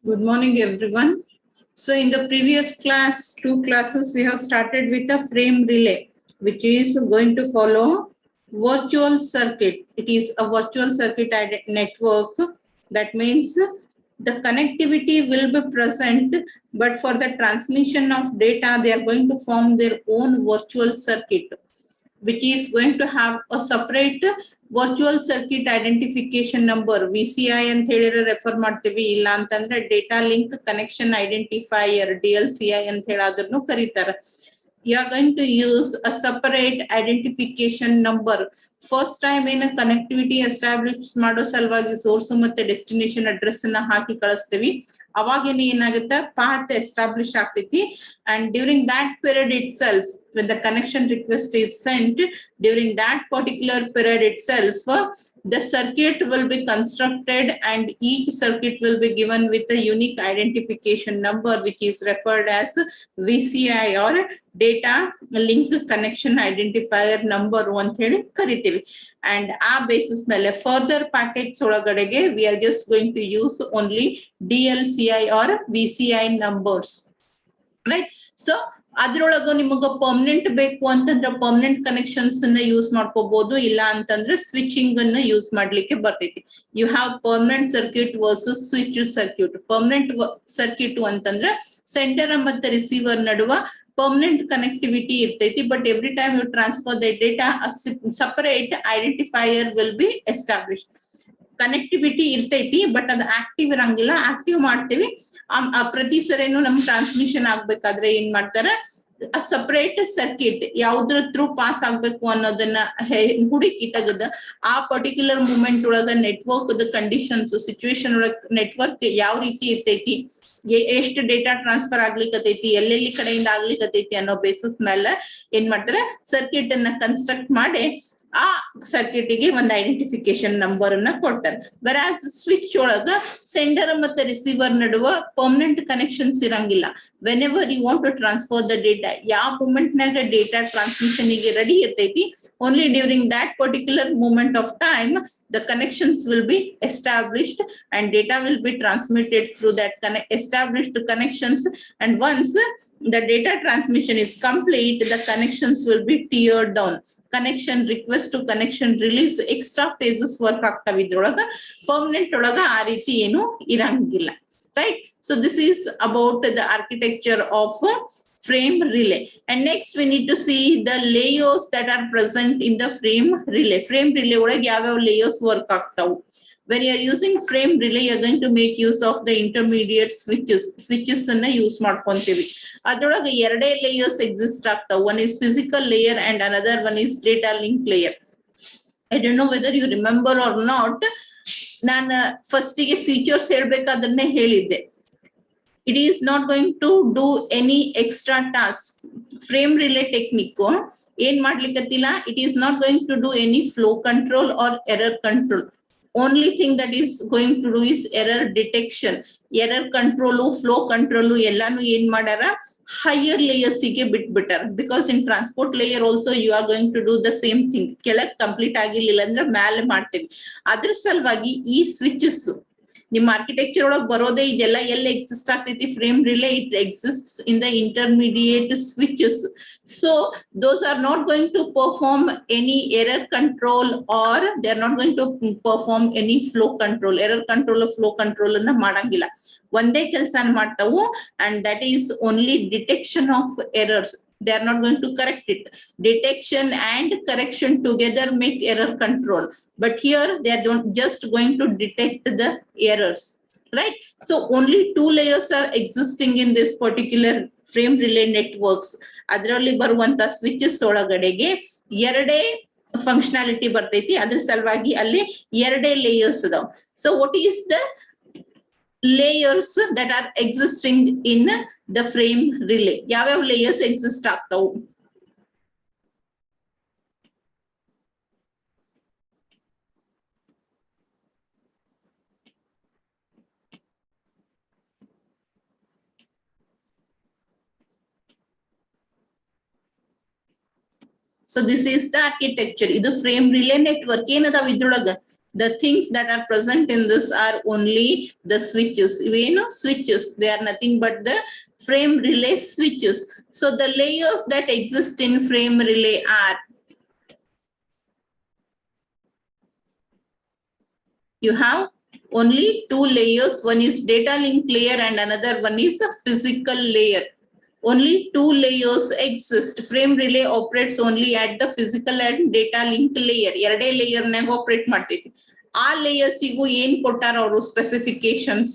Good morning, everyone. So in the previous class, 2 classes, we have started with a frame relay, which is going to follow virtual circuit. It is a virtual circuit network. That means the connectivity will be present, but for the transmission of data, they are going to form their own virtual circuit, which is going to have a separate virtual circuit identification number VCI ಅಂತ ಹೇಳಿದ್ರೆ refer ಮಾಡ್ತೀವಿ, ಇಲ್ಲ ಅಂತಂದ್ರೆ data link connection identifier DLCI ಅಂತ ಹೇಳಾದ್ರೂ ಕರೀತಾರೆ. You are going to use a separate identification number. First time in a connectivity establish ಮಾಡೋ ಸಲುವಾಗಿ source ಮತ್ತೆ ಡೆಸ್ಟಿನೇಷನ್ ಅಡ್ರೆಸ್ ಅನ್ನ ಹಾಕಿ ಕಳಿಸ್ತೀವಿ. ಅವಾಗೇನೆ ಏನಾಗುತ್ತೆ, ಪಾತ್ ಎಸ್ಟಾಬ್ಲಿಷ್ ಆಗ್ತೈತಿ. And during that period itself, when the connection request is sent, during that particular period itself, the circuit will be constructed and each circuit will be given with a unique identification number, which is referred as VCI or data link connection identifier number ಅಂತ ಹೇಳಿ ಕರಿತೀವಿ. And ಆ basis ಮೇಲೆ further packets ಒಳಗಡೆಗೆ we are just going to use only DLCI or VCI numbers. Right? So ಅದ್ರೊಳಗ ನಿಮಗ permanent ಬೇಕು ಅಂತಂದ್ರೆ ಪರ್ಮನೆಂಟ್ ಕನೆಕ್ಷನ್ಸ್ ಅನ್ನ ಯೂಸ್ ಮಾಡ್ಕೋಬಹುದು, ಇಲ್ಲ ಅಂತಂದ್ರೆ ಸ್ವಿಚಿಂಗ್ ಅನ್ನ ಯೂಸ್ ಮಾಡ್ಲಿಕ್ಕೆ ಬರ್ತೈತಿ. You have permanent circuit versus switch circuit. Permanent circuit ಅಂತಂದ್ರೆ ಸೆಂಡರ್ ಮತ್ತೆ ರಿಸೀವರ್ ನಡುವ permanent connectivity ಇರ್ತೈತಿ, but every time you transfer the data, a separate identifier will be established. Connectivity ಇರ್ತೈತಿ, ಬಟ್ ಅದು ಆಕ್ಟಿವ್ ಇರಂಗಿಲ್ಲ. ಆಕ್ಟಿವ್ ಮಾಡ್ತೀವಿ, ಪ್ರತಿ ಸರಿನೂ ನಮ್ ಟ್ರಾನ್ಸ್ಮಿಷನ್ ಆಗ್ಬೇಕಾದ್ರೆ ಏನ್ ಮಾಡ್ತಾರ, ಸಪರೇಟ್ ಸರ್ಕ್ಯೂಟ್ ಯಾವ್ದ್ರ ಥ್ರೂ ಪಾಸ್ ಆಗ್ಬೇಕು ಅನ್ನೋದನ್ನ ಹುಡುಕಿ ತೆಗೆದ ಆ ಪರ್ಟಿಕ್ಯುಲರ್ ಮೂಮೆಂಟ್ ಒಳಗ ನೆಟ್ವರ್ಕ್ ಕಂಡೀಷನ್ಸ್ ಸಿಚುವೇಶನ್ ಒಳಗ ನೆಟ್ವರ್ಕ್ ಯಾವ ರೀತಿ ಇರ್ತೈತಿ, ಎಷ್ಟು ಡೇಟಾ ಟ್ರಾನ್ಸ್ಫರ್ ಆಗ್ಲಿಕ್ಕತೈತಿ, ಎಲ್ಲೆಲ್ಲಿ ಕಡೆಯಿಂದ ಆಗ್ಲಿಕ್ಕತೈತಿ ಅನ್ನೋ ಬೇಸಿಸ್ ಮೇಲೆ ಏನ್ ಮಾಡ್ತಾರೆ, ಸರ್ಕ್ಯೂಟ್ ಅನ್ನ ಕನ್ಸ್ಟ್ರಕ್ಟ್ ಮಾಡಿ ಆ ಸರ್ಕ್ಯೂಟ್ ಗೆ ಒಂದು ಐಡೆಂಟಿಫಿಕೇಶನ್ ನಂಬರ್ ಅನ್ನ ಕೊಡ್ತಾರೆ. ವೆರಾಸ್ ಸ್ವಿಚ್ ಒಳಗ ಸೆಂಡರ್ ಮತ್ತೆ ರಿಸೀವರ್ ನಡುವ ಪರ್ಮನೆಂಟ್ ಕನೆಕ್ಷನ್ಸ್ ಇರಂಗಿಲ್ಲ. Whenever you want to transfer the data, ಯಾವ ಮೂಮೆಂಟ್ ನಾಗ ಡೇಟಾ ಟ್ರಾನ್ಸ್ಮಿಷನ್ ಗೆ ರೆಡಿ ಇರ್ತೈತಿ, only during that particular moment of time the connections will be established and data will be transmitted through that established connections. And once the data transmission is complete, the connections will be teared down. Connection request to connection release extra phases work ಆಗ್ತಾವ ಇದ್ರೊಳಗ. Permanent ಒಳಗ ಆ ರೀತಿ ಏನು ಇರಂಗಿಲ್ಲ. Right? So this is about the architecture of frame relay. And next we need to see the layers that are present in the frame relay. Frame relay ಒಳಗ ಯಾವ್ಯಾವ layers work ಆಗ್ತಾವು. When you are using frame relay, you are going to make use of the intermediate switches ಅನ್ನ use ಮಾಡ್ಕೊಂತೀವಿ. ಅದ್ರೊಳಗೆ ಎರಡೇ layers exist ಆಗ್ತಾವ. One is physical layer and another one is data link layer. I don't know whether you remember or not. ನಾನು first ಗೆ features ಹೇಳ್ಬೇಕಾದ್ರೆ ಹೇಳಿದ್ದೆ, it is not going to do any extra task. Frame relay technique ಏನ್ ಮಾಡ್ಲಿಕ್ಕತ್ತಿಲ್ಲ, it is not going to do any flow control or error control. Only thing that is going to do is error detection. Error control, flow control ಎಲ್ಲಾನು ಏನ್ ಮಾಡಾರ, higher layers ಗೆ ಬಿಟ್ಬಿಟ್ಟಾರ. Because in transport layer also you are going to do the same thing. ಕೆಳಗ್ complete ಆಗಿರ್ಲಿಲ್ಲ ಅಂದ್ರೆ ಮೇಲೆ ಮಾಡ್ತೀವಿ. ಅದ್ರ ಸಲುವಾಗಿ ಈ ಸ್ವಿಚಸ್ ನಿಮ್ಮ ಆರ್ಕಿಟೆಕ್ಚರ್ ಒಳಗೆ ಬರೋದೇ ಇದೆಲ್ಲ ಎಲ್ಲಿ ಎಕ್ಸಿಸ್ಟ್ ಆಗ್ತೈತಿ, frame relay it exists in the intermediate switches. So those are not going to perform any error control or they are not going to perform any flow control. Error control or flow control ಅನ್ನ ಮಾಡಂಗಿಲ್ಲ. ಒಂದೇ ಕೆಲಸ ಮಾಡ್ತಾವು, and that is only detection of errors. They are not going to correct it. Detection and correction together make error control. But here they are just going to detect the errors. Right? So only 2 layers are existing in this particular frame relay networks. ಅದರಲ್ಲಿ ಬರುವಂತ switches ಒಳಗಡೆಗೆ ಎರಡೇ functionality ಬರ್ತೈತಿ. ಅದ್ರ ಸಲುವಾಗಿ ಅಲ್ಲಿ ಎರಡೇ layers ಅದಾವ. So what is the layers that are existing in the frame relay? ಯಾವ್ಯಾವ layers exist ಆಗ್ತಾವು? So this is the architecture. ಇದು ಫ್ರೇಮ್ ರಿಲೇ ನೆಟ್ವರ್ಕ್ ಏನದಾವ ಇದ್ರೊಳಗ The things that are present in this are only the switches. We know switches, they are nothing but the frame relay switches. So the layers that exist in frame relay are, you have only two layers. One is data link layer and another one is a physical layer. Only two layers exist. Frame relay operates only at the physical and data link layer. Erade layer nag operate ಮಾಡ್ತೈತಿ. ಆ layers ಇಗೂ ಏನ್ ಕೊಟ್ಟಾರ ಅವರು specifications.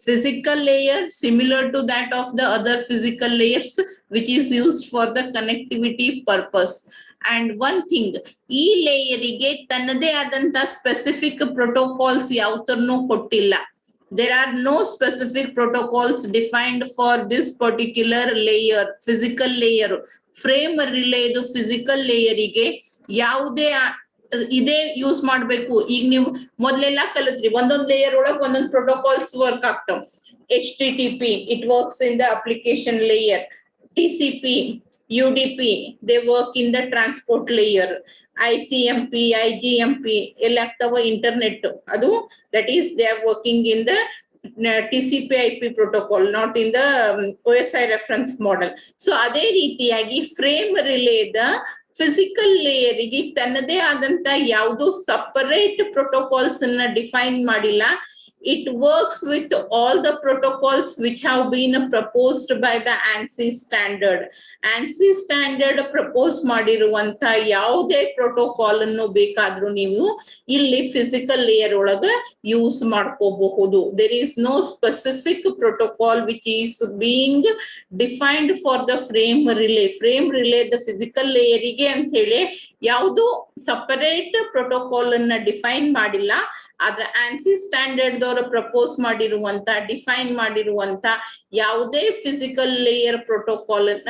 Physical layer similar to that of the other physical layers which is used for the connectivity purpose. And one thing, ಈ ಲೇಯರಿಗೆ ತನ್ನದೇ ಆದಂತ specific protocols ಯಾವತ್ತೂ ಕೊಟ್ಟಿಲ್ಲ. There are no specific protocols defined for this particular layer, physical layer. Frame relay ಇದು physical layer ಗೆ ಯಾವುದೇ ಇದೇ use ಮಾಡ್ಬೇಕು. ಈಗ ನೀವು ಮೊದಲೆಲ್ಲ ಕಲಿತ್ರಿ ಒಂದೊಂದು ಲೇಯರ್ ಒಳಗೆ ಒಂದೊಂದು ಪ್ರೋಟೋಕಾಲ್ಸ್ ವರ್ಕ್ ಆಗ್ತಾವ. HTTP, it works in the application layer. TCP, UDP, they work in the transport layer. ICMP, IGMP, ಎಲ್ಲ ಆಗ್ತಾವ ಇಂಟರ್ನೆಟ್. ಅದು that is they are working in the TCP/IP protocol, not in the OSI reference model. So ಅದೇ ರೀತಿಯಾಗಿ frame ರಿಲೇದ physical ಲೇಯರಿಗೆ ತನ್ನದೇ ಆದಂತ ಯಾವುದೋ separate protocols ಅನ್ನ define ಮಾಡಿಲ್ಲ. It works with all the protocols which have been proposed by the ANSI standard. ANSI standard propose ಮಾಡಿರುವಂತ ಯಾವುದೇ protocol ಅನ್ನು ಬೇಕಾದ್ರೂ ನೀವು ಇಲ್ಲಿ ಫಿಸಿಕಲ್ ಲೇಯರ್ ಒಳಗ ಯೂಸ್ ಮಾಡ್ಕೋಬಹುದು. There is no specific protocol which is being defined for the frame relay. Frame relay the physical layer ಗೆ ಅಂತ ಹೇಳಿ ಯಾವುದು ಸಪರೇಟ್ ಪ್ರೋಟೋಕಾಲ್ ಅನ್ನ ಡಿಫೈನ್ ಮಾಡಿಲ್ಲ. ಆದ್ರೆ ANSI ಸ್ಟ್ಯಾಂಡರ್ಡ್ ದವರು ಪ್ರಪೋಸ್ ಮಾಡಿರುವಂತ ಡಿಫೈನ್ ಮಾಡಿರುವಂತ ಯಾವುದೇ ಫಿಸಿಕಲ್ ಲೇಯರ್ ಪ್ರೋಟೋಕಾಲ್ ಅನ್ನ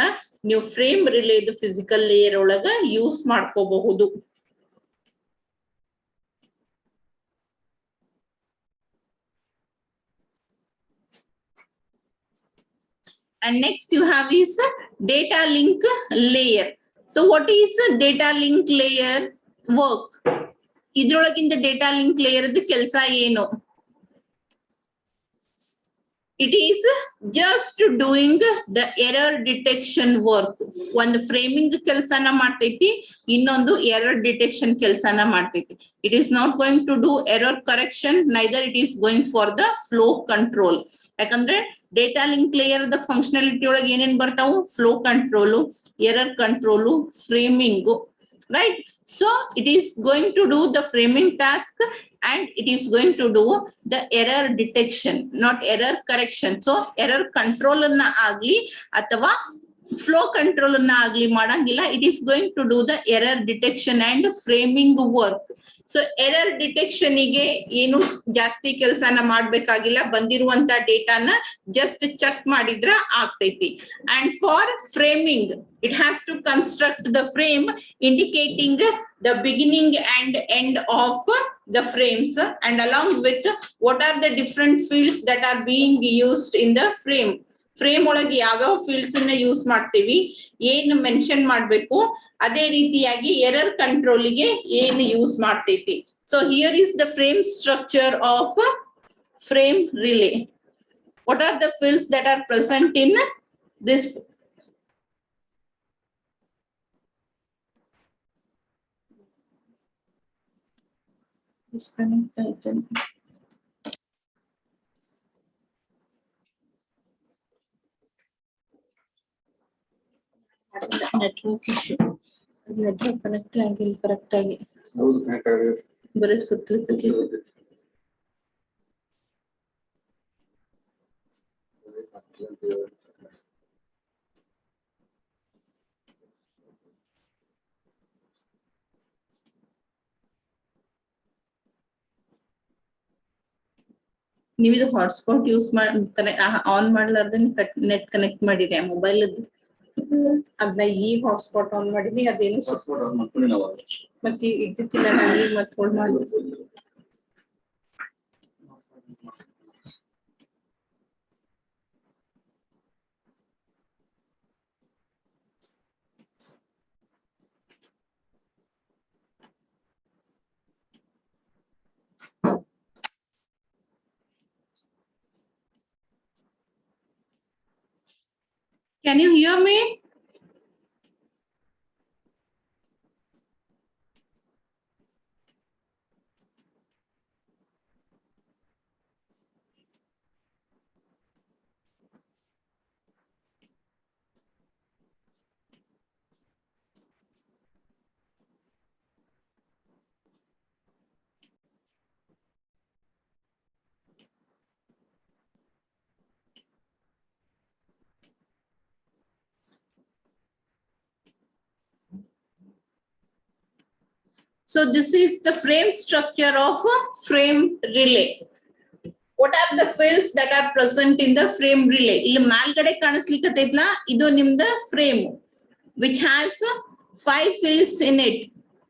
ನೀವು ಫ್ರೇಮ್ ರಿಲೇದು ಫಿಸಿಕಲ್ ಲೇಯರ್ ಒಳಗ ಯೂಸ್ ಮಾಡ್ಕೋಬಹುದು. And next you have is data link layer. So what is data link layer work? ಇದ್ರೊಳಗಿಂದ ಡೇಟಾ ಲಿಂಕ್ ಲೇಯರ್ ಕೆಲಸ ಏನು? It is just doing the error detection work. ಒಂದು framing ಕೆಲಸನ ಮಾಡ್ತೈತಿ, ಇನ್ನೊಂದು error detection ಕೆಲಸನ ಮಾಡ್ತೈತಿ. It is not going to do error correction, neither it is going for the flow control. ಯಾಕಂದ್ರೆ data link layer the functionality ಒಳಗೆ ಏನೇನ್ ಬರ್ತಾವು? Flow control, error control, framing, right? So it is going to do the framing task and it is going to do the error detection, not error correction. So error control na agli athava flow control na agli madangilla. It is going to do the error detection and framing work. So error detection ige ಏನು ಜಾಸ್ತಿ ಕೆಲಸನ ಮಾಡಬೇಕಾಗಿಲ್ಲ, ಬಂದಿರುವಂತ ಡೇಟಾನ just check ಮಾಡಿದ್ರ ಆಗ್ತೈತಿ. And for framing, it has to construct the frame indicating the beginning and end of the frames, and along with what are the different fields that are being used in the frame. Frame ಒಳಗೆ ಯಾವ್ಯಾವ fields ಅನ್ನ use ಮಾಡ್ತೀವಿ, ಏನು mention ಮಾಡ್ಬೇಕು, ಅದೇ ರೀತಿಯಾಗಿ error ಕಂಟ್ರೋಲ್ಗೆ ಏನು use ಮಾಡ್ತೈತಿ. So here is the frame structure of frame relay. What are the fields that are present in this? Disconnect item. Network issue. Network connect ಆಗಿಲ್ಲ ಕರೆಕ್ಟ್ ಆಗಿ. ಹೌದು, ಕನೆಕ್ಟ್ ಆಗಿದೆ. ಬರೀ ಸುತ್ತಲಿಕ್ಕೆ ನೀವು ಇದು ಹಾಟ್ಸ್ಪಾಟ್ ಯೂಸ್ ಮಾಡಿ ಆನ್ ಮಾಡ್ಲಾರ್ದೆ ನೆಟ್ ಕನೆಕ್ಟ್ ಮಾಡಿರಿ ಆ ಮೊಬೈಲ್ ಅದನ್ನ ಈ ಹಾಟ್ಸ್ಪಾಟ್ ಆನ್ ಮಾಡಿದ್ವಿ, ಅದೇನು ಮತ್ತೆ ಇದ್ದಿತ್ತಿಲ್ಲ, ನಾನು ಈಗ ಮತ್ತೆ ಹೋಲ್ಡ್ ಮಾಡಿ. Can you hear me? So this is the frame structure of a frame relay. What are the fields that are present in the frame relay? ಇಲ್ಲಿ ಮೇಲ್ಗಡೆ ಕಾಣಿಸ್ಲಿಕ್ಕತ್ತೈತ್ಲಾ ಇದು ನಿಮ್ದ frame which has 5 fields in it.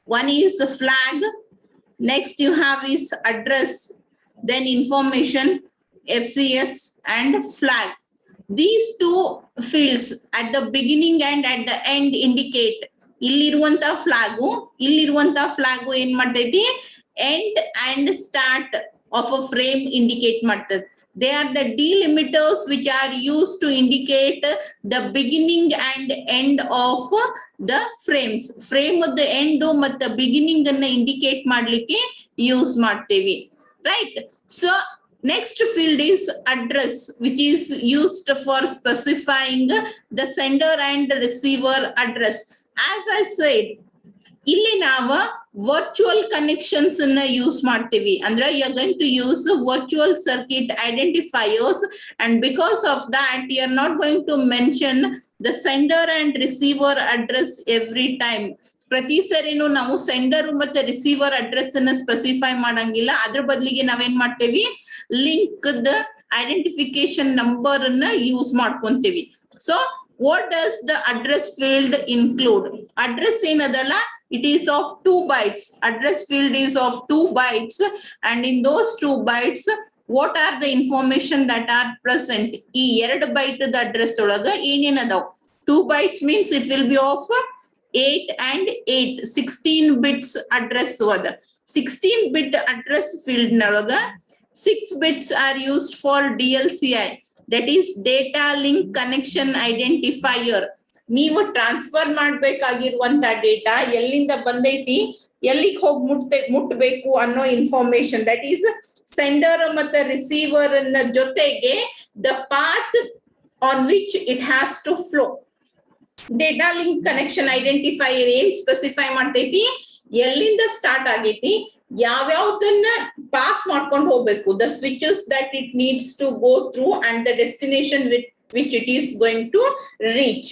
One is a flag, next you have is address, then information, FCS and flag. These two fields at the beginning and at the end indicate ಇಲ್ಲಿರುವಂತ flag flag ಏನ್ ಮಾಡ್ತೈತಿ end and start of a frame indicate ಮಾಡ್ತದೆ. They are the delimiters which are used to indicate the beginning and end of the frames. Frame the end ಮತ್ತು beginning ಅನ್ನ indicate ಮಾಡ್ಲಿಕ್ಕೆ use ಮಾಡ್ತೇವಿ, right? So next field is address, which is used for specifying the sender and receiver address. As I said, ಇಲ್ಲಿ ನಾವು virtual connections ಅನ್ನ use ಮಾಡ್ತೀವಿ. ಅಂದ್ರೆ you are going to use virtual circuit identifiers and because of that you are not going to mention the sender and receiver address every time. ಪ್ರತಿ ಸರಿನೂ ನಾವು sender ಮತ್ತೆ receiver address ಅನ್ನ specify ಮಾಡಂಗಿಲ್ಲ. ಅದ್ರ ಬದಲಿಗೆ ನಾವೇನ್ ಮಾಡ್ತೇವಿ, ಲಿಂಕ್ ದ ಐಡೆಂಟಿಫಿಕೇಶನ್ ನಂಬರ್ ಅನ್ನ ಯೂಸ್ ಮಾಡ್ಕೊಂತೀವಿ. So what does the address field include? Address ಏನದಲ್ಲ, it is of 2 bytes. Address field is of 2 bytes, and in those 2 bytes what are the information that are present? ಈ 2 byte the address ಒಳಗ ಏನೇನದಾವ್? 2 bytes means it will be of 8 and 8, 16 bits address ಅದ. 16 bit address field ನೊಳಗ 6 bits are used for DLCI, that is data link connection identifier. ನೀವು transfer ಮಾಡ್ಬೇಕಾಗಿರುವಂತ data ಎಲ್ಲಿಂದ ಬಂದೈತಿ, ಎಲ್ಲಿಗೆ ಹೋಗಿ ಮುಟ್ಬೇಕು ಅನ್ನೋ ಇನ್ಫಾರ್ಮೇಶನ್, ದಟ್ ಈಸ್ ಸೆಂಡರ್ ಮತ್ತೆ ರಿಸೀವರ್ ಜೊತೆಗೆ the path on which it has to flow. Data link connection identifier ಏನ್ ಸ್ಪೆಸಿಫೈ ಮಾಡ್ತೈತಿ, ಎಲ್ಲಿಂದ ಸ್ಟಾರ್ಟ್ ಆಗೈತಿ, ಯಾವ್ಯಾವ್ದನ್ನ ಪಾಸ್ ಮಾಡ್ಕೊಂಡು ಹೋಗ್ಬೇಕು, the switches that it needs to go through and the destination which it is going to reach.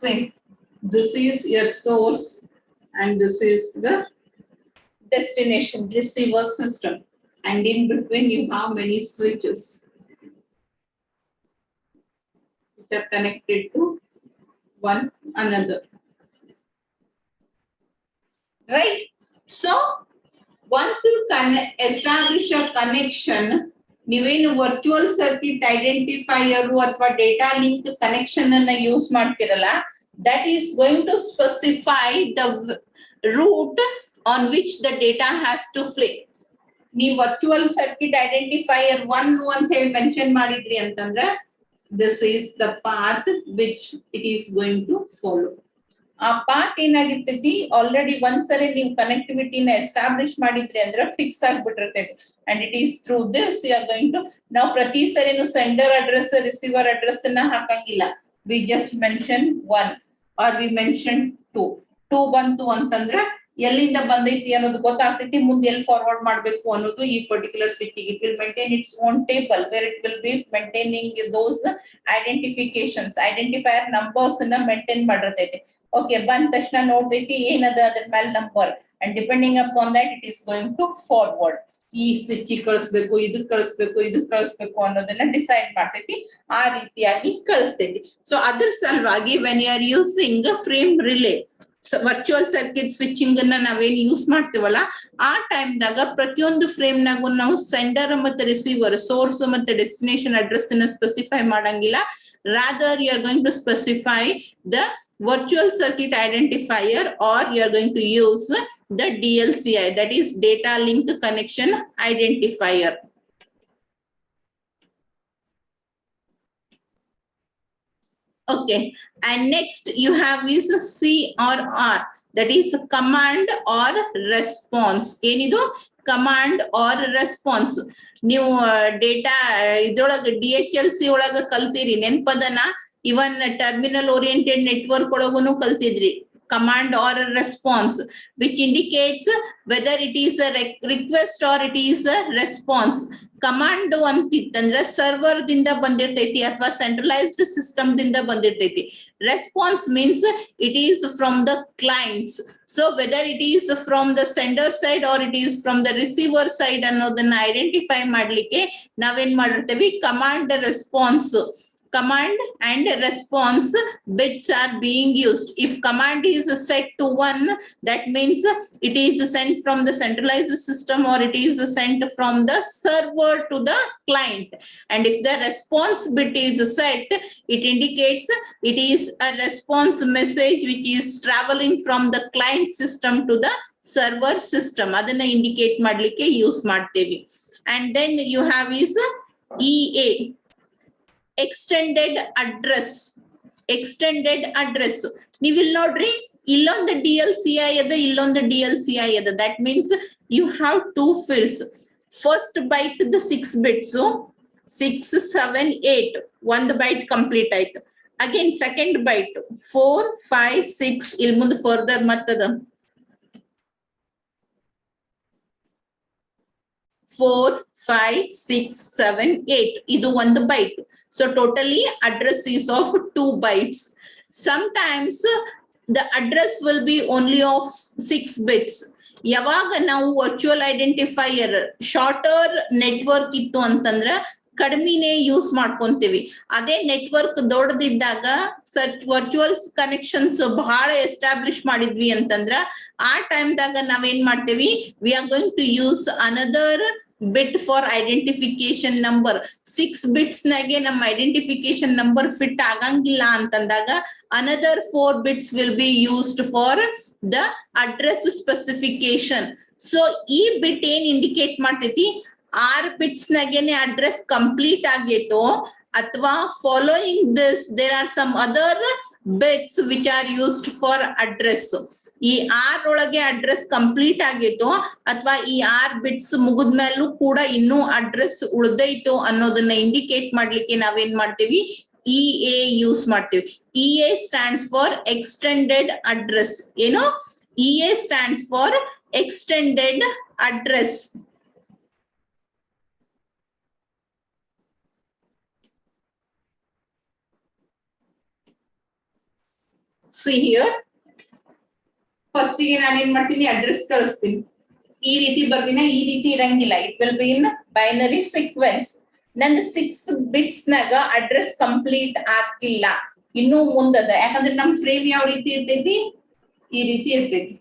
Say this is your source and this is the destination receiver system, and in between you have many switches which are connected to one another, right? So once you establish a connection, ನೀವೇನು virtual circuit identifier ಅಥವಾ data link connection ಅನ್ನ use ಮಾಡ್ತಿರಲ್ಲ, that is going to specify the route on which the data has to flow. ನೀವು virtual circuit identifier 1 ಅಂತ ಹೇಳಿ mention ಮಾಡಿದ್ರಿ ಅಂತಂದ್ರೆ this is the path which it is going to follow. ಆ path ಏನಾಗಿರ್ತೈತಿ, already ಒಂದ್ಸರಿ ನೀವು ಕನೆಕ್ಟಿವಿಟಿನ ಎಸ್ಟಾಬ್ಲಿಷ್ ಮಾಡಿದ್ರಿ ಅಂದ್ರೆ ಫಿಕ್ಸ್ ಆಗ್ಬಿಟ್ಟಿರ್ತೈತಿ, and it is through this you are going to. ನಾವು ಪ್ರತಿ ಸರಿನು ಸೆಂಡರ್ ಅಡ್ರೆಸ್ ರಿಸೀವರ್ ಅಡ್ರೆಸ್ ಅನ್ನ ಹಾಕಂಗಿಲ್ಲ, we just mention 1 or we mention 2 ಬಂತು ಅಂತಂದ್ರೆ ಎಲ್ಲಿಂದ ಬಂದೈತಿ ಅನ್ನೋದು ಗೊತ್ತಾಗ್ತೈತಿ, ಮುಂದೆ ಎಲ್ಲಿ ಫಾರ್ವರ್ಡ್ ಮಾಡ್ಬೇಕು ಅನ್ನೋದು ಈ particular switch. It will maintain its own table where it will be maintaining those identifications, identifier numbers ಅನ್ನ ಮೇಂಟೈನ್ ಮಾಡಿರ್ತೈತಿ. ಓಕೆ, ಬಂದ ತಕ್ಷಣ ನೋಡ್ತೈತಿ ಏನದ ಅದ್ರ ಮೇಲೆ number, and depending upon that it is going to forward. ಈ ಸ್ವಿಚ್ ಕಳಿಸ್ಬೇಕು, ಇದಕ್ ಕಳಿಸ್ಬೇಕು ಅನ್ನೋದನ್ನ ಡಿಸೈಡ್ ಮಾಡ್ತೈತಿ, ಆ ರೀತಿಯಾಗಿ ಕಳಿಸ್ತೈತಿ. ಸೊ ಅದ್ರ ಸಲುವಾಗಿ when you are using frame relay, virtual circuit switching ಅನ್ನ ನಾವೇನ್ ಯೂಸ್ ಮಾಡ್ತೀವಲ್ಲ ಆ ಟೈಮ್ ದಾಗ ಪ್ರತಿಯೊಂದು ಫ್ರೇಮ್ ನಾಗು ನಾವು ಸೆಂಡರ್ ಮತ್ತೆ ರಿಸೀವರ್ ಸೋರ್ಸ್ ಮತ್ತೆ ಡೆಸ್ಟಿನೇಷನ್ ಅಡ್ರೆಸ್ ಅನ್ನ ಸ್ಪೆಸಿಫೈ ಮಾಡಂಗಿಲ್ಲ. Rather, you are going to specify the virtual circuit identifier, or you are going to use the DLCI, that is data link connection identifier. Okay, and next you have is C or R, that is command or response. Enidu command or response. ನೀವು data ಇದ್ರೊಳಗೆ DHLC ಒಳಗ ಕಲ್ತೀರಿ ನೆನ್ಪದನ, even terminal oriented network ಒಳಗುನು ಕಲ್ತಿದ್ರಿ. Command or a response, which indicates whether it is a request or it is a response. Command ಅಂತಿತ್ತಂದ್ರೆ server ದಿಂದ ಬಂದಿರ್ತೈತಿ ಅಥವಾ ಸೆಂಟ್ರಲೈಸ್ಡ್ ಸಿಸ್ಟಮ್ ದಿಂದ ಬಂದಿರ್ತೈತಿ. Response means it is from the clients. So whether it is from the sender side or it is from the receiver side ಅನ್ನೋದನ್ನ identify ಮಾಡ್ಲಿಕ್ಕೆ ನಾವೇನ್ ಮಾಡಿರ್ತೇವಿ, command response. Command and response bits are being used. If command is set to 1, that means it is sent from the centralized system or it is sent from the server to the client. And if the response bit is set, it indicates it is a response message which is traveling from the client system to the server system. Adanna indicate madlikke use ಮಾಡ್ತೇವೆ. And then you have is EA, extended address. Extended address ನೀವು ಇಲ್ಲಿ ನೋಡ್ರಿ, ಇಲ್ಲೊಂದು DLCI ಅದ, ಇಲ್ಲೊಂದು DLCI ಅದ. That means you have two fields. First byte the 6 bits, 6 7 8, ಒಂದು byte complete ಆಯ್ತು. Again second byte 4 5 6, ಇಲ್ಲಿ ಮುಂದೆ further ಮತ್ತದ 4 5 6 7 8, ಇದು ಒಂದು byte. So totally address is of 2 bytes. Sometimes the address will be only of 6 bits. ಯಾವಾಗ ನಾವು virtual identifier shorter network ಇತ್ತು ಅಂತಂದ್ರ ಕಡಿಮೆನೆ ಯೂಸ್ ಮಾಡ್ಕೊಂತೀವಿ. ಅದೇ ನೆಟ್ವರ್ಕ್ ದೊಡ್ಡದಿದ್ದಾಗ ವರ್ಚುವಲ್ ಕನೆಕ್ಷನ್ಸ್ ಬಹಳ ಎಸ್ಟಾಬ್ಲಿಷ್ ಮಾಡಿದ್ವಿ ಅಂತಂದ್ರ ಆ ಟೈಮ್ ದಾಗ ನಾವೇನ್ ಮಾಡ್ತೇವಿ, we are going to use another bit for identification number. 6 bits nage ನಮ್ಮ identification number fit ಆಗಂಗಿಲ್ಲ ಅಂತಂದಾಗ another 4 bits will be used for the address specification. So ಈ bit ಏನ್ indicate ಮಾಡ್ತೈತಿ, 6 bits ನಾಗೇನೆ ಅಡ್ರೆಸ್ ಕಂಪ್ಲೀಟ್ ಆಗೈತೋ ಅಥವಾ following this there are some other bits which are used for address. ಈ 6 ಒಳಗೆ address complete ಆಗೈತೋ ಅಥವಾ ಈ 6 ಬಿಟ್ಸ್ ಮುಗಿದ್ಮೇಲೂ ಕೂಡ ಇನ್ನೂ ಅಡ್ರೆಸ್ ಉಳ್ದೈತೋ ಅನ್ನೋದನ್ನ ಇಂಡಿಕೇಟ್ ಮಾಡ್ಲಿಕ್ಕೆ ನಾವೇನ್ ಮಾಡ್ತೀವಿ, EA ಯೂಸ್ ಮಾಡ್ತೀವಿ. EA stands for extended address. ಏನು, EA stands for extended address. See here, first ಗೆ ನಾನು ಏನ್ ಮಾಡ್ತೀನಿ, ಅಡ್ರೆಸ್ ಕಳಿಸ್ತೀನಿ. ಈ ರೀತಿ ಬರ್ದಿನ, ಈ ರೀತಿ ಇರಂಗಿಲ್ಲ. It will B in binary sequence. ನಂದು 6 ಬಿಟ್ಸ್ ನಾಗ ಅಡ್ರೆಸ್ ಕಂಪ್ಲೀಟ್ ಆಗಿಲ್ಲ, ಇನ್ನೂ ಮುಂದದ. ಯಾಕಂದ್ರೆ ನಮ್ ಫ್ರೇಮ್ ಯಾವ ರೀತಿ ಇರ್ತೈತಿ, ಈ ರೀತಿ ಇರ್ತೈತಿ.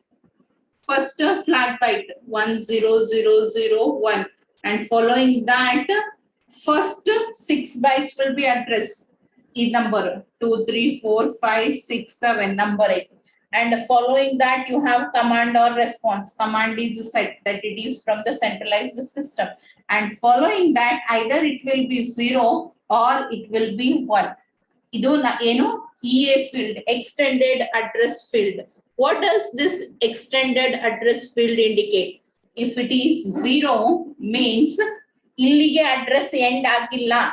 First flag byte 1 0 0 0 1 and following that first 6 bytes will be address. ಈ ನಂಬರ್ 2 3 4 5 6 7 ನಂಬರ್ ಐತಿ. And following that you have command or response. Command is set that it is from the centralized system, and following that either it will be 0 or it will be 1. Idu eno EA field, extended address field. What does this extended address field indicate? If it is 0 means illige address end agilla,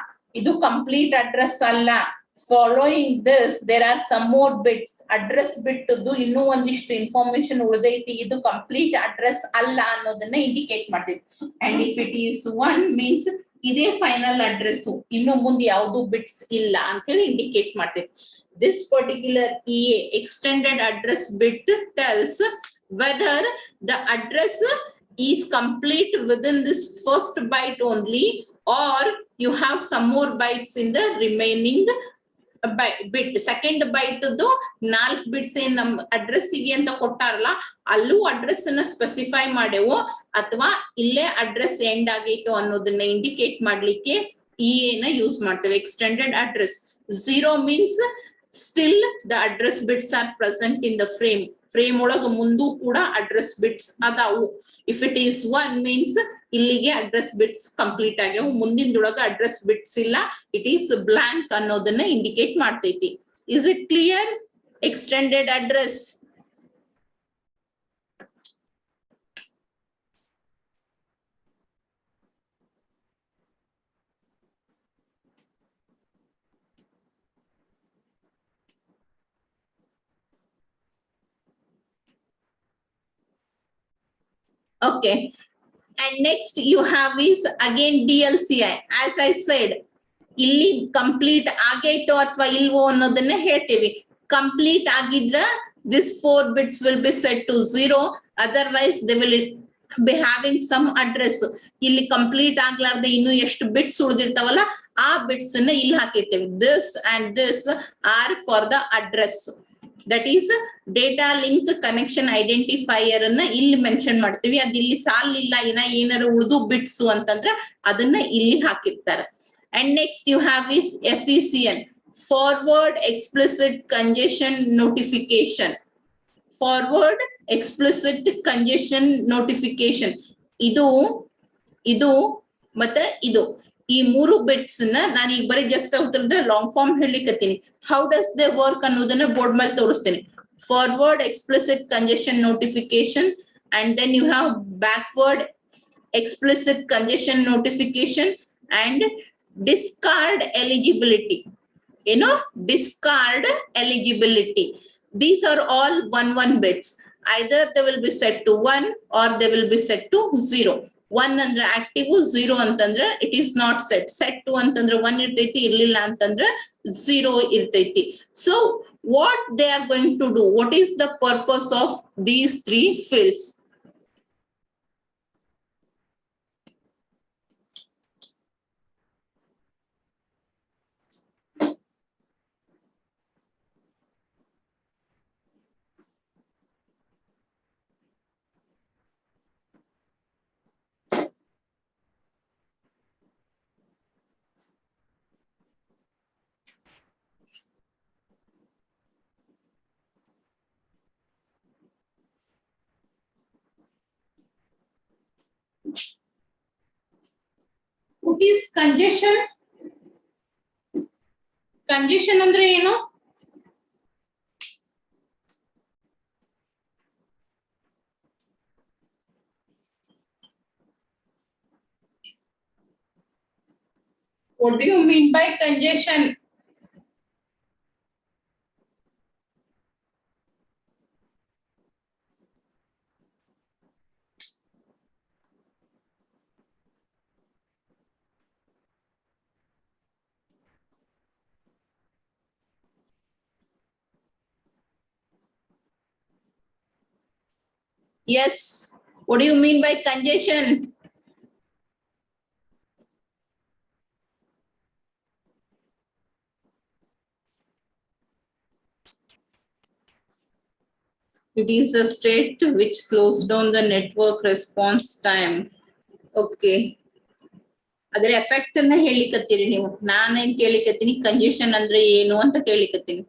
idu complete address alla. Following this there are some more bits. Address bit ಇನ್ನೂ ಒಂದಿಷ್ಟು information ಉಳಿದೈತಿ, ಇದು complete address ಅಲ್ಲ ಅನ್ನೋದನ್ನ indicate ಮಾಡ್ತೈತಿ. And if it is 1 means ಇದೇ final address, ಇನ್ನು ಮುಂದೆ ಯಾವುದು ಬಿಟ್ಸ್ ಇಲ್ಲ ಅಂತ ಹೇಳಿ ಇಂಡಿಕೇಟ್ ಮಾಡ್ತೈತಿ. This particular EA, extended address bit, tells whether the address is complete within this first byte only or you have some more bytes in the remaining bit second byte 4 bits ಏನ್ ನಮ್ address ಗೆ ಅಂತ ಕೊಟ್ಟಾರಲ್ಲ ಅಲ್ಲೂ address ಅನ್ನ specify ಮಾಡೇವು ಅಥವಾ ಇಲ್ಲೇ address end ಆಗೈತು ಅನ್ನೋದನ್ನ indicate ಮಾಡ್ಲಿಕ್ಕೆ ನ ಯೂಸ್ ಮಾಡ್ತೇವೆ extended address. 0 means still the address bits are present in the frame ಒಳಗ ಮುಂದೂ ಕೂಡ ಅಡ್ರೆಸ್ ಬಿಟ್ಸ್ ಅದಾವು. ಇಫ್ ಇಟ್ ಈಸ್ 1 ಮೀನ್ಸ್ ಇಲ್ಲಿಗೆ ಅಡ್ರೆಸ್ ಬಿಟ್ಸ್ ಕಂಪ್ಲೀಟ್ ಆಗ್ಯಾವ, ಮುಂದಿನದೊಳಗ ಅಡ್ರೆಸ್ ಬಿಟ್ಸ್ ಇಲ್ಲ, ಇಟ್ ಈಸ್ ಬ್ಲಾಂಕ್ ಅನ್ನೋದನ್ನ ಇಂಡಿಕೇಟ್ ಮಾಡ್ತೈತಿ. Is it clear? Extended address. Okay. And next you have is again DLCI. As I said, ಇಲ್ಲಿ complete ಆಗೈತೋ ಅಥವಾ ಇಲ್ವೋ ಅನ್ನೋದನ್ನ ಹೇಳ್ತೀವಿ. ಕಂಪ್ಲೀಟ್ ಆಗಿದ್ರ this 4 bits will be set to 0, otherwise they will be having some address. ಇಲ್ಲಿ complete ಆಗ್ಲಾರ್ದೆ ಇನ್ನು ಎಷ್ಟು bits ಉಳಿದಿರ್ತಾವಲ್ಲ ಆ ಬಿಟ್ಸ್ ಅನ್ನ ಇಲ್ಲಿ ಹಾಕಿರ್ತೇವೆ. This and this are for the address. That is data link connection identifier ಅನ್ನ ಇಲ್ಲಿ ಮೆನ್ಷನ್ ಮಾಡ್ತೀವಿ. ಅದ್ ಇಲ್ಲಿ ಸಾಲಿಲ್ಲ ಏನಾರ ಉಳಿದು ಬಿಟ್ಸ್ ಅಂತಂದ್ರ ಅದನ್ನ ಇಲ್ಲಿ ಹಾಕಿರ್ತಾರೆ. And next you have is FECN, forward explicit congestion notification. Forward explicit congestion notification. ಇದು ಮತ್ತೆ ಇದು ಈ 3 ಬಿಟ್ಸ್ ನ ನಾನು ಈಗ ಬರೀ ಜಸ್ಟ್ ಉತ್ತರದ ಲಾಂಗ್ ಫಾರ್ಮ್ ಹೇಳಿಕತ್ತೀನಿ. ಹೌ ಡಸ್ ದೇ ವರ್ಕ್ ಅನ್ನೋದನ್ನ ಬೋರ್ಡ್ ಮೇಲೆ ತೋರಿಸ್ತೀನಿ. Forward explicit congestion notification and then you have backward explicit congestion notification and discard eligibility. Discard eligibility. These are all 1 bits. Either they will be set to 1 or they will be set to 0. 1 andre active, 0 antandre it is not set. Set to antandre 1 irtaiti, irlilla antandre 0 irtaiti. So what they are going to do? What is the purpose of these 3 fields? What is congestion? Congestion ಅಂದ್ರೆ ಏನು? What do you mean by congestion? Yes. What do you mean by congestion? It is a state which slows down the network response time. Okay. ಅದರ effect ಅನ್ನ ಹೇಳಿಕತ್ತೀರಿ ನೀವು. ನಾನೇನ್ ಕೇಳಿಕತ್ತೀನಿ congestion ಅಂದ್ರೆ ಏನು ಅಂತ ಕೇಳಿಕತ್ತೀನಿ.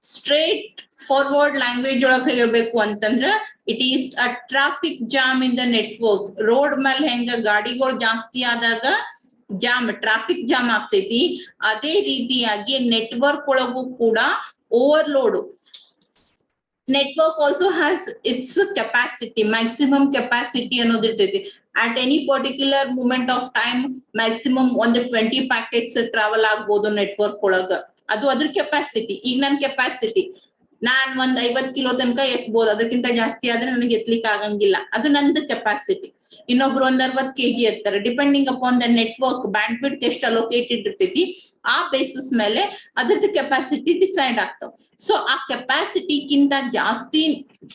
Straight forward language ಒಳಗೆ ಇರಬೇಕು ಅಂತಂದ್ರ it is a traffic jam in the network. Road ಮೇಲೆ ಹೆಂಗ ಗಾಡಿಗಳು ಜಾಸ್ತಿ ಆದಾಗ ಟ್ರಾಫಿಕ್ ಜಾಮ್ ಆಗ್ತೈತಿ, ಅದೇ ರೀತಿಯಾಗಿ ನೆಟ್ವರ್ಕ್ ಒಳಗೂ ಕೂಡ overload. Network also has its capacity, maximum capacity ಅನ್ನೋದು ಇರ್ತೈತಿ. At any particular moment of time maximum ಒಂದು 20 ಪ್ಯಾಕೆಟ್ಸ್ ಟ್ರಾವೆಲ್ ಆಗ್ಬೋದು ನೆಟ್ವರ್ಕ್ ಒಳಗ. ಅದು ಅದ್ರ ಕೆಪಾಸಿಟಿ. ಈಗ ನನ್ ಕೆಪಾಸಿಟಿ ನಾನ್ ಒಂದ್ 50 ಕಿಲೋ ತನಕ ಎತ್ಬಹುದು, ಅದಕ್ಕಿಂತ ಜಾಸ್ತಿ ಆದ್ರೆ ನನಗೆ ಎತ್ಲಿಕ್ಕೆ ಆಗಂಗಿಲ್ಲ. ಅದು ನಂದು ಕೆಪಾಸಿಟಿ. ಇನ್ನೊಬ್ರು ಒಂದ್ 60 kg ಎತ್ತಾರೆ. Depending upon the network bandwidth ಎಷ್ಟು ಅಲೋಕೇಟೆಡ್ ಇರ್ತೈತಿ ಆ ಬೇಸಿಸ್ ಮೇಲೆ ಅದ್ರದ್ದು ಕೆಪಾಸಿಟಿ ಡಿಸೈಡ್ ಆಗ್ತಾವ. ಸೊ ಆ ಕೆಪಾಸಿಟಿಗಿಂತ ಜಾಸ್ತಿ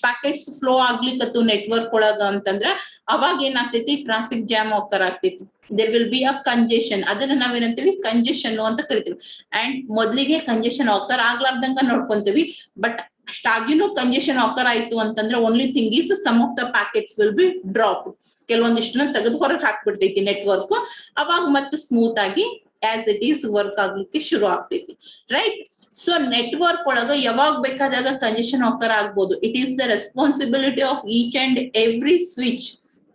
ಪ್ಯಾಕೆಟ್ಸ್ ಫ್ಲೋ ಆಗ್ಲಿಕ್ಕತ್ತು ನೆಟ್ವರ್ಕ್ ಒಳಗ ಅಂತಂದ್ರ ಅವಾಗ ಏನಾಗ್ತೈತಿ, ಟ್ರಾಫಿಕ್ ಜಾಮ್ ಆಕರ್ ಆಗ್ತೈತಿ. There will be a congestion. ಅದನ್ನ ನಾವೇನಂತೀವಿ ಕಂಜೆಷನ್ ಅಂತ ಕರಿತೀವಿ. ಅಂಡ್ ಮೊದ್ಲಿಗೆ ಕಂಜೆಷನ್ ಆಕರ್ ಆಗ್ಲಾರ್ದಂಗ ನೋಡ್ಕೊಂತೀವಿ. ಬಟ್ ಅಷ್ಟಾಗಿನೂ ಕಂಜೆಷನ್ ಆಕರ್ ಆಯ್ತು ಅಂತಂದ್ರೆ only thing is some of the packets will be drop. ಕೆಲವೊಂದಿಷ್ಟನ್ನ ತೆಗೆದು ಹೊರಗೆ ಹಾಕ್ಬಿಡ್ತೈತಿ ನೆಟ್ವರ್ಕ್. ಅವಾಗ ಮತ್ತೆ ಸ್ಮೂತ್ ಆಗಿ ಆಸ್ ಇಟ್ ಈಸ್ ವರ್ಕ್ ಆಗ್ಲಿಕ್ಕೆ ಶುರು ಆಗ್ತೈತಿ, ರೈಟ್? ಸೊ ನೆಟ್ವರ್ಕ್ ಒಳಗ ಯಾವಾಗ ಬೇಕಾದಾಗ ಕಂಜೆಷನ್ ಆಕರ್ ಆಗ್ಬೋದು. It is the responsibility of each and every switch,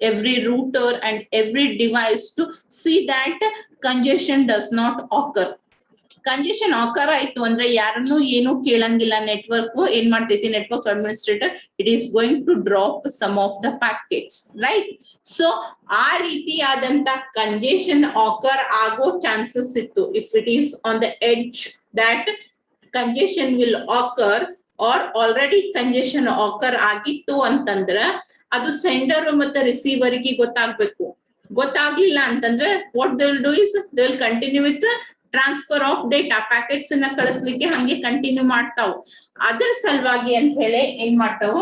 every router and every device to see that congestion does not occur. Congestion occur ಆಯ್ತು ಅಂದ್ರೆ ಯಾರನ್ನು ಏನು ಕೇಳಂಗಿಲ್ಲ. ನೆಟ್ವರ್ಕ್ ಏನ್ ಮಾಡ್ತೈತಿ, network administrator, it is going to drop some of the packets, right? So ಆ ರೀತಿಯಾದಂತ congestion occur ಆಗೋ ಚಾನ್ಸಸ್ ಇತ್ತು. If it is on the edge that congestion will occur or already congestion occur ಆಗಿತ್ತು ಅಂತಂದ್ರ ಅದು sender ಮತ್ತೆ receiver ಗೆ ಗೊತ್ತಾಗ್ಬೇಕು. ಗೊತ್ತಾಗ್ಲಿಲ್ಲ ಅಂತಂದ್ರೆ what they will do is they will continue with transfer of data. Packets ಅನ್ನ ಕಳಿಸ್ಲಿಕ್ಕೆ ಹಂಗೆ ಕಂಟಿನ್ಯೂ ಮಾಡ್ತಾವ್. ಅದರ ಸಲುವಾಗಿ ಅಂತ ಹೇಳಿ ಏನ್ ಮಾಡ್ತಾವ,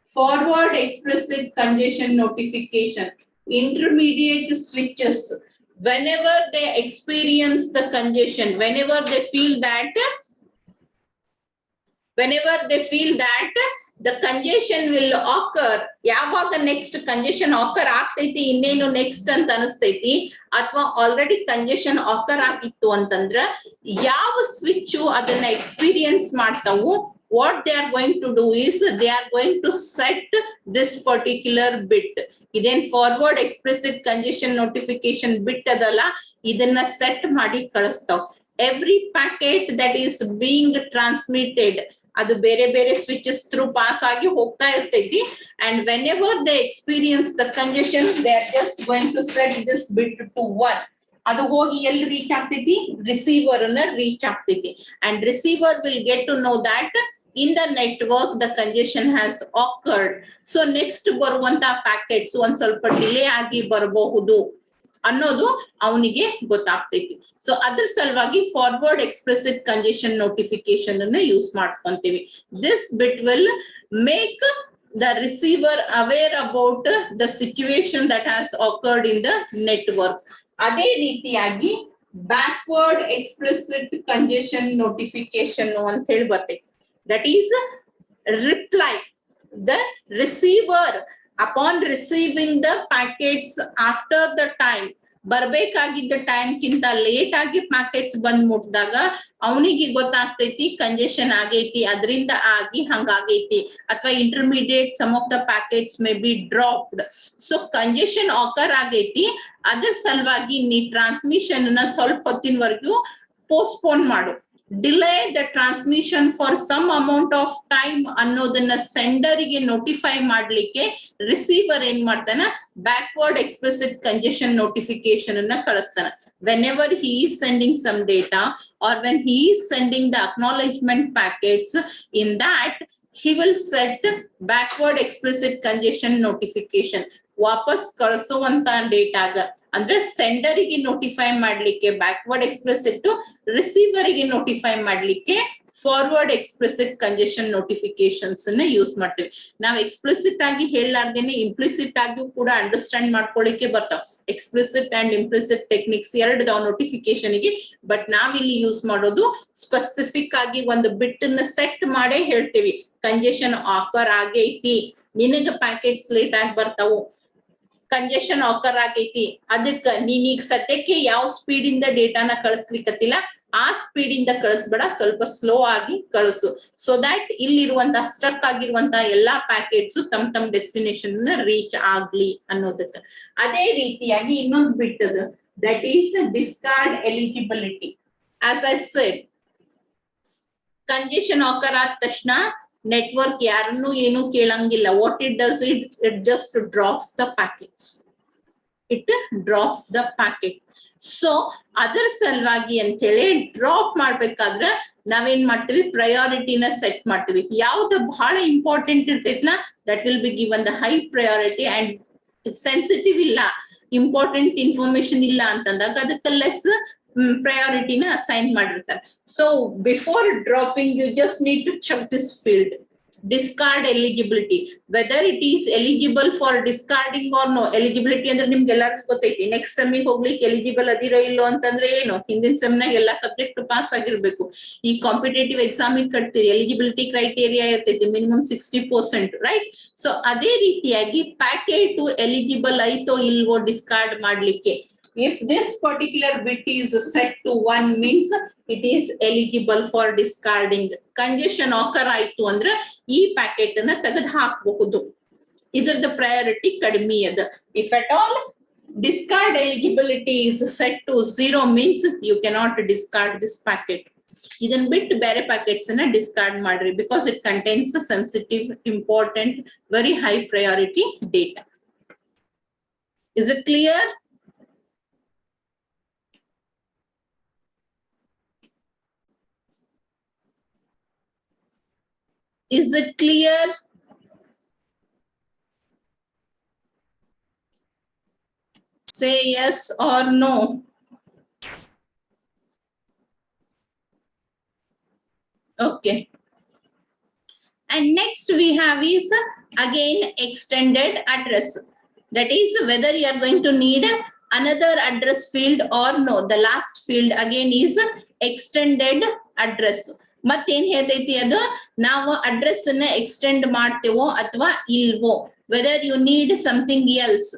forward explicit congestion notification, intermediate switches, whenever they experience the congestion, whenever they feel that the congestion will occur, ಯಾವಾಗ ನೆಕ್ಸ್ಟ್ ಕಂಜೆಷನ್ ಆಕರ್ ಆಗ್ತೈತಿ, ಇನ್ನೇನು ನೆಕ್ಸ್ಟ್ ಅಂತ ಅನಿಸ್ತೈತಿ, ಅಥವಾ ಆಲ್ರೆಡಿ ಕಂಜೆಷನ್ ಆಕರ್ ಆಗಿತ್ತು ಅಂತಂದ್ರ ಯಾವ ಸ್ವಿಚ್ ಅದನ್ನ ಎಕ್ಸ್ಪೀರಿಯನ್ಸ್ ಮಾಡ್ತಾವು, what they are going to do is they are going to set this particular bit. ಇದೇನ್ forward explicit congestion notification bit ಅದಲ್ಲ, ಇದನ್ನ ಸೆಟ್ ಮಾಡಿ ಕಳಿಸ್ತಾವ್. Every packet that is being transmitted ಅದು ಬೇರೆ ಬೇರೆ ಸ್ವಿಚಸ್ ಥ್ರೂ ಪಾಸ್ ಆಗಿ ಹೋಗ್ತಾ ಇರ್ತೈತಿ. And whenever they experience the congestion they are just going to set this bit to 1. ಅದು ಹೋಗಿ ಎಲ್ಲಿ ರೀಚ್ ಆಗ್ತೈತಿ, ರಿಸೀವರ್ ಅನ್ನ ರೀಚ್ ಆಗ್ತೈತಿ. And receiver will get to know that in the network the congestion has occurred. So next ಬರುವಂತ packets ಒಂದ್ ಸ್ವಲ್ಪ delay ಆಗಿ ಬರಬಹುದು ಅನ್ನೋದು ಅವನಿಗೆ ಗೊತ್ತಾಗ್ತೈತಿ. ಸೊ ಅದ್ರ ಸಲುವಾಗಿ ಫಾರ್ವರ್ಡ್ ಎಕ್ಸ್ಪ್ಲಿಸಿಟ್ ಕಂಜೆಷನ್ ನೋಟಿಫಿಕೇಶನ್ ಅನ್ನ ಯೂಸ್ ಮಾಡ್ಕೊಂತೀವಿ. This bit will make the receiver aware about the situation that has occurred in the network. ಅದೇ ರೀತಿಯಾಗಿ ಬ್ಯಾಕ್ವರ್ಡ್ ಎಕ್ಸ್ಪ್ಲಿಸಿಟ್ ಕಂಜೆಷನ್ ನೋಟಿಫಿಕೇಶನ್ ಅಂತ ಹೇಳಿ ಬರ್ತೈತಿ. That is reply. The receiver upon receiving the packets after the time, ಬರ್ಬೇಕಾಗಿದ್ದ time ಕಿಂತ late ಆಗಿ packets ಬಂದ್ ಮುಟ್ದಾಗ ಅವನಿಗೆ ಗೊತ್ತಾಗ್ತೈತಿ ಕಂಜೆಷನ್ ಆಗೈತಿ, ಅದರಿಂದ ಆಗಿ ಹಂಗಾಗೈತಿ, ಅಥವಾ intermediate some of the packets may be dropped. So congestion occur ಆಗೈತಿ, ಅದ್ರ ಸಲುವಾಗಿ ನೀ ಟ್ರಾನ್ಸ್ಮಿಷನ್ ನ ಸ್ವಲ್ಪ ಹೊತ್ತಿನವರೆಗೂ ಪೋಸ್ಟ್ಪೋನ್ ಮಾಡು, delay the transmission for some amount of time ಅನ್ನೋದನ್ನ ಸೆಂಡರಿಗೆ ನೋಟಿಫೈ ಮಾಡ್ಲಿಕ್ಕೆ ರಿಸೀವರ್ ಏನ್ ಮಾಡ್ತಾನ, ಬ್ಯಾಕ್ವರ್ಡ್ ಎಕ್ಸ್ಪ್ಲಿಸಿಟ್ ಕಂಜೆಷನ್ ನೋಟಿಫಿಕೇಶನ್ ಅನ್ನ ಕಳಿಸ್ತಾನ. Whenever he is sending some data or when he is sending the acknowledgement packets, in that he will set backward explicit congestion notification. ವಾಪಸ್ ಕಳಿಸುವಂತ ಡೇಟಾಗ ಅಂದ್ರೆ ಸೆಂಡರಿಗೆ notify ಮಾಡ್ಲಿಕ್ಕೆ backward explicit, ರಿಸೀವರಿಗೆ notify ಮಾಡ್ಲಿಕ್ಕೆ forward explicit congestion notifications ಅನ್ನ use ಮಾಡ್ತೀವಿ. ನಾವ್ explicit ಆಗಿ ಹೇಳಲಾರ್ದೇನೆ implicit ಆಗಿಯೂ ಕೂಡ ಅಂಡರ್ಸ್ಟ್ಯಾಂಡ್ ಮಾಡ್ಕೊಳ್ಳಿಕ್ಕೆ ಬರ್ತಾವ. ಎಕ್ಸ್ಪ್ಲಿಸಿಟ್ ಅಂಡ್ ಇಂಪ್ಲಿಸಿಟ್ ಟೆಕ್ನಿಕ್ಸ್ ಎರಡದಾವ್ ನೋಟಿಫಿಕೇಶನ್ ಗೆ. ಬಟ್ ನಾವಿಲ್ಲಿ ಯೂಸ್ ಮಾಡೋದು ಸ್ಪೆಸಿಫಿಕ್ ಆಗಿ ಒಂದು ಬಿಟ್ ಅನ್ನ ಸೆಟ್ ಮಾಡೇ ಹೇಳ್ತೀವಿ, ಕಂಜೆಷನ್ ಆಕರ್ ಆಗೈತಿ, ನಿನಗ ಪ್ಯಾಕೆಟ್ಸ್ ಲೇಟ್ ಆಗಿ ಬರ್ತಾವು, ಕಂಜೆಷನ್ ಆಕರ್ ಆಗೈತಿ, ಅದಕ್ಕ ನೀನೀಗ ಸದ್ಯಕ್ಕೆ ಯಾವ ಸ್ಪೀಡ್ ಇಂದ ಡೇಟಾನ ಕಳಿಸ್ಲಿಕ್ಕತ್ತಿಲ್ಲ ಆ ಸ್ಪೀಡ್ ಇಂದ ಕಳಿಸ್ಬೇಡ, ಸ್ವಲ್ಪ ಸ್ಲೋ ಆಗಿ ಕಳಿಸು, ಸೊ ದಟ್ ಇಲ್ಲಿರುವಂತ ಸ್ಟ್ರಕ್ ಆಗಿರುವಂತ ಎಲ್ಲಾ ಪ್ಯಾಕೆಟ್ಸ್ ತಮ್ಮ ಡೆಸ್ಟಿನೇಷನ್ ರೀಚ್ ಆಗ್ಲಿ ಅನ್ನೋದಕ್ಕ. ಅದೇ ರೀತಿಯಾಗಿ ಇನ್ನೊಂದು ಬಿಟ್ಟದು, that is discard eligibility. As I said, congestion occur ಆದ ತಕ್ಷಣ ನೆಟ್ವರ್ಕ್ ಯಾರನ್ನು ಏನು ಕೇಳಂಗಿಲ್ಲ. What it does, it just drops the packets. It drops the packet. So ಅದರ ಸಲುವಾಗಿ ಅಂತ ಹೇಳಿ ಡ್ರಾಪ್ ಮಾಡ್ಬೇಕಾದ್ರ ನಾವೇನ್ ಮಾಡ್ತೀವಿ, ಪ್ರಯಾರಿಟಿನ ಸೆಟ್ ಮಾಡ್ತೀವಿ. ಯಾವ್ದು ಬಹಳ ಇಂಪಾರ್ಟೆಂಟ್ ಇರ್ತೈತ್ನ that will be given the high priority. And sensitive ಇಲ್ಲ, ಇಂಪಾರ್ಟೆಂಟ್ ಇನ್ಫಾರ್ಮೇಶನ್ ಇಲ್ಲ ಅಂತಂದಾಗ ಅದಕ್ಕೆ ಲೆಸ್ priority na assign ಮಾಡಿರ್ತಾರೆ. So before dropping, you just need to check this field. Discard eligibility, whether it is eligible for discarding or no. Eligibility ಅಂದ್ರೆ ನಿಮ್ಗೆ ಎಲ್ಲರಿಗೂ ಗೊತ್ತೈತಿ. Next ಸೆಮ್ಮಿಗೆ ಹೋಗ್ಲಿಕ್ಕೆ ಎಲಿಜಿಬಲ್ ಅದಿರೋ ಇಲ್ಲೋ ಅಂತಂದ್ರೆ ಏನು, ಹಿಂದಿನ ಸೆಮ್ನಾಗ ಎಲ್ಲಾ ಸಬ್ಜೆಕ್ಟ್ ಪಾಸ್ ಆಗಿರ್ಬೇಕು. ಈ ಕಾಂಪಿಟೇಟಿವ್ ಎಕ್ಸಾಮಿಗೆ ಕಟ್ತೀರಿ, ಎಲಿಜಿಬಿಲಿಟಿ ಕ್ರೈಟೇರಿಯಾ ಇರ್ತೈತಿ ಮಿನಿಮಮ್ 60%, ರೈಟ್? ಸೊ ಅದೇ ರೀತಿಯಾಗಿ ಪ್ಯಾಕೆಟ್ ಎಲಿಜಿಬಲ್ ಐತೋ ಇಲ್ವೋ ಡಿಸ್ಕಾರ್ಡ್ ಮಾಡ್ಲಿಕ್ಕೆ. If this particular bit is set to 1 means it is eligible for discarding. Congestion occur ಆಯ್ತು ಅಂದ್ರೆ ಈ ಪ್ಯಾಕೆಟ್ ಅನ್ನ ತೆಗೆದು ಹಾಕಬಹುದು. ಇದರದ ಪ್ರಯಾರಿಟಿ ಕಡಿಮೆ ಅದ. If at all discard eligibility is set to 0 means you cannot discard this packet. ಇದನ್ನ ಬಿಟ್ಟು ಬೇರೆ ಪ್ಯಾಕೆಟ್ಸ್ ಅನ್ನ ಡಿಸ್ಕಾರ್ಡ್ ಮಾಡ್ರಿ, because it contains a sensitive, important, very high priority data. Is it clear? Is it clear? Say yes or no. Okay. And next we have is again extended address. That is whether you are going to need another address field or no. The last field again is extended address. ಮತ್ತೇನ್ ಹೇಳ್ತೈತಿ ಅದು, ನಾವು address ಅನ್ನ extend ಮಾಡ್ತೇವೋ ಅಥವಾ ಇಲ್ವೋ. Whether you need something else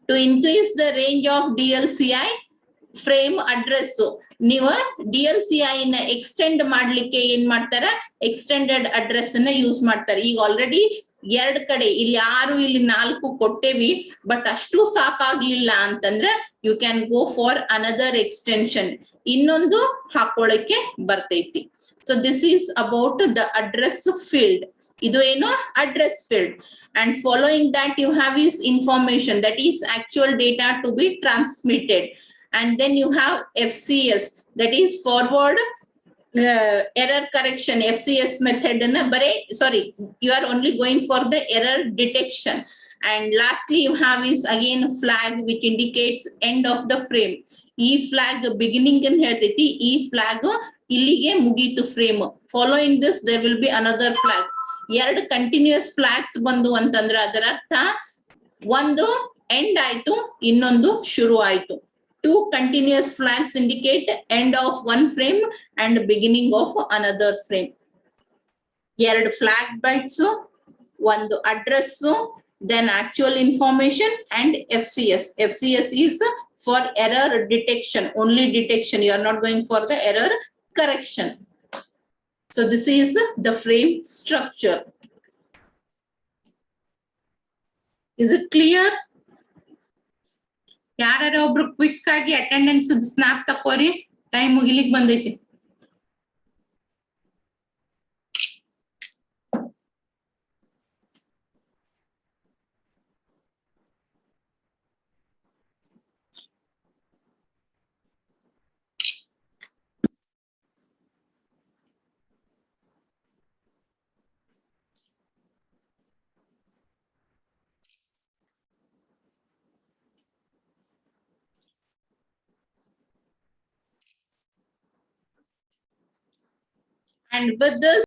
to increase the range of DLCI frame address. ನೀವು DLCI ನ extend ಮಾಡ್ಲಿಕ್ಕೆ ಏನ್ ಮಾಡ್ತಾರ, ಎಕ್ಸ್ಟೆಂಡೆಡ್ ಅಡ್ರೆಸ್ ಅನ್ನ ಯೂಸ್ ಮಾಡ್ತಾರೆ. ಈಗ ಆಲ್ರೆಡಿ 2 ಕಡೆ, ಇಲ್ಲಿ 6 ಇಲ್ಲಿ 4 ಕೊಟ್ಟೇವಿ, ಬಟ್ ಅಷ್ಟು ಸಾಕಾಗ್ಲಿಲ್ಲ ಅಂತಂದ್ರೆ you can go for another extension, ಇನ್ನೊಂದು ಹಾಕೊಳ್ಳಕ್ಕೆ ಬರ್ತೈತಿ. So this is about the address field. Idu eno address field. And following that you have is information, that is actual data to be transmitted. And then you have FCS, that is forward error correction. FCS method na bare, sorry, you are only going for the error detection. And lastly you have is again flag which indicates end of the frame. E flag beginning in ಹೇಳ್ತೈತಿ, E flag ಇಲ್ಲಿಗೆ ಮುಗೀತು frame. Following this there will be another flag. 2 continuous flags ಬಂದು ಅಂತಂದ್ರೆ ಅದರ ಅರ್ಥ ಒಂದು end ಆಯ್ತು, ಇನ್ನೊಂದು ಶುರು ಆಯ್ತು. 2 continuous flags indicate end of one frame and beginning of another frame. 2 flag bytes, ಒಂದು address, then actual information and FCS. FCS is for error detection, only detection. You are not going for the error correction. So this is the frame structure. Is it clear? ಯಾರ ಒಬ್ರು quick ಆಗಿ attendance snap ತಕೋರಿ, time ಮುಗಿಲಿಕ್ ಬಂದೈತಿ. And with this